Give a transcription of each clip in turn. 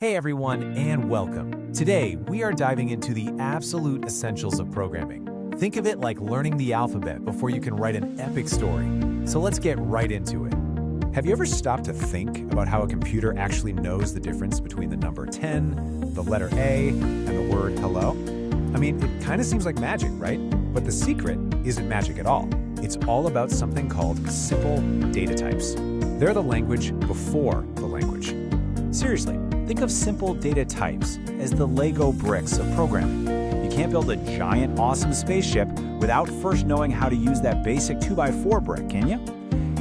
Hey everyone, and welcome. Today, we are diving into the absolute essentials of programming. Think of it like learning the alphabet before you can write an epic story. So let's get right into it. Have you ever stopped to think about how a computer actually knows the difference between the number 10, the letter A, and the word hello? I mean, it kind of seems like magic, right? But the secret isn't magic at all. It's all about something called simple data types. They're the language before the language. Seriously. Think of simple data types as the Lego bricks of programming. You can't build a giant, awesome spaceship without first knowing how to use that basic 2x4 brick, can you?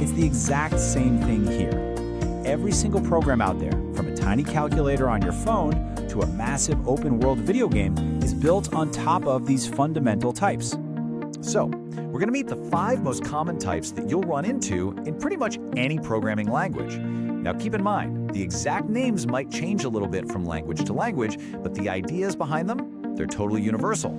It's the exact same thing here. Every single program out there, from a tiny calculator on your phone to a massive open-world video game, is built on top of these fundamental types. So, we're going to meet the 5 most common types that you'll run into in pretty much any programming language. Now keep in mind, the exact names might change a little bit from language to language, but the ideas behind them, they're totally universal.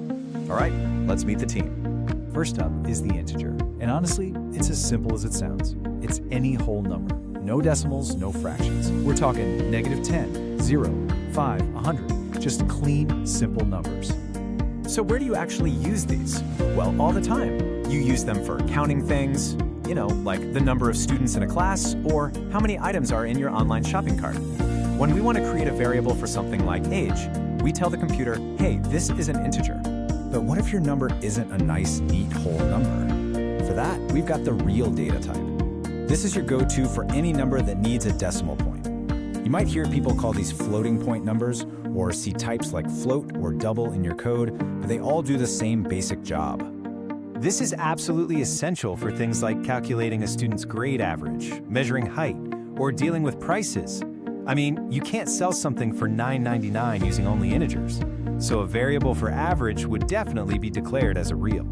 All right, let's meet the team. First up is the integer, and honestly, it's as simple as it sounds. It's any whole number. No decimals, no fractions. We're talking -10, 0, 5, 100. Just clean, simple numbers. So where do you actually use these? Well, all the time. You use them for counting things, like the number of students in a class, or how many items are in your online shopping cart. When we want to create a variable for something like age, we tell the computer, hey, this is an integer. But what if your number isn't a nice, neat whole number? For that, we've got the real data type. This is your go-to for any number that needs a decimal point. You might hear people call these floating point numbers, or see types like float or double in your code, but they all do the same basic job. This is absolutely essential for things like calculating a student's grade average, measuring height, or dealing with prices. I mean, you can't sell something for $9.99 using only integers, so a variable for average would definitely be declared as a real.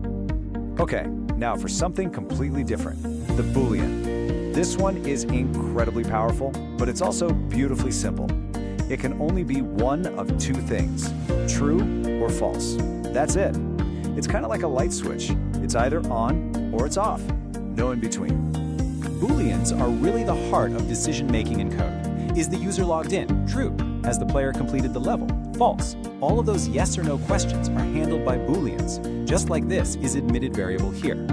Okay, now for something completely different, the boolean. This one is incredibly powerful, but it's also beautifully simple. It can only be one of 2 things, true or false. That's it. It's kind of like a light switch. It's either on or it's off. No in between. Booleans are really the heart of decision-making in code. Is the user logged in? True. Has the player completed the level? False. All of those yes or no questions are handled by Booleans, just like this is admitted variable here.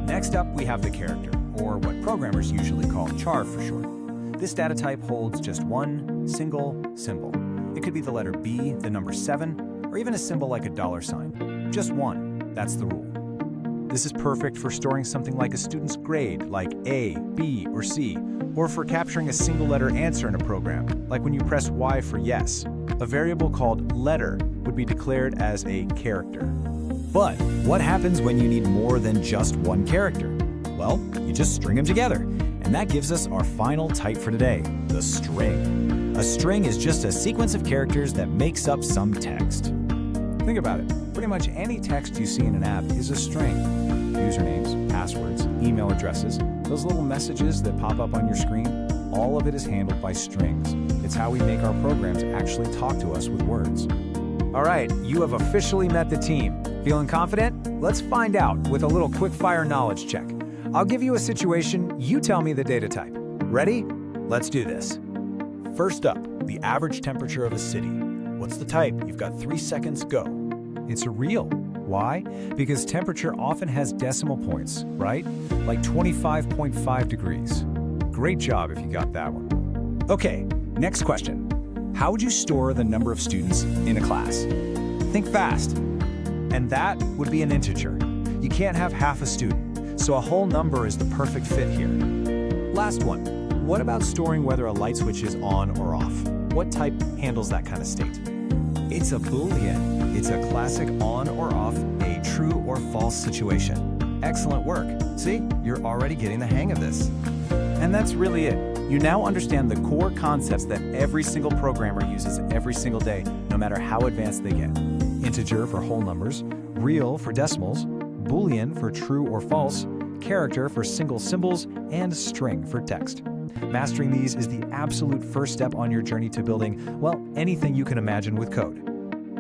Next up, we have the character, or what programmers usually call char for short. This data type holds just one single symbol. It could be the letter B, the number 7, or even a symbol like a $sign. Just one. That's the rule. This is perfect for storing something like a student's grade, like A, B, or C, or for capturing a single-letter answer in a program, like when you press Y for yes. A variable called letter would be declared as a character. But what happens when you need more than just one character? Well, you just string them together, and that gives us our final type for today, the string. A string is just a sequence of characters that makes up some text. Think about it. Pretty much any text you see in an app is a string. Usernames, passwords, email addresses, those little messages that pop up on your screen, all of it is handled by strings. It's how we make our programs actually talk to us with words. All right, you have officially met the team. Feeling confident? Let's find out with a little quick-fire knowledge check. I'll give you a situation, you tell me the data type. Ready? Let's do this. First up, the average temperature of a city. What's the type? You've got 3 seconds, go. It's a real. Why? Because temperature often has decimal points, right? Like 25.5 degrees. Great job if you got that one. Okay, next question. How would you store the number of students in a class? Think fast. And that would be an integer. You can't have half a student, so a whole number is the perfect fit here. Last one. What about storing whether a light switch is on or off? What type handles that kind of state? It's a Boolean. It's a classic on or off, a true or false situation. Excellent work. See, you're already getting the hang of this. And that's really it. You now understand the core concepts that every single programmer uses every single day, no matter how advanced they get. Integer for whole numbers, real for decimals, Boolean for true or false, character for single symbols, and string for text. Mastering these is the absolute first step on your journey to building, well, anything you can imagine with code.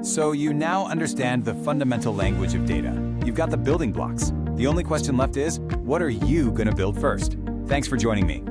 So you now understand the fundamental language of data. You've got the building blocks. The only question left is, what are you going to build first? Thanks for joining me.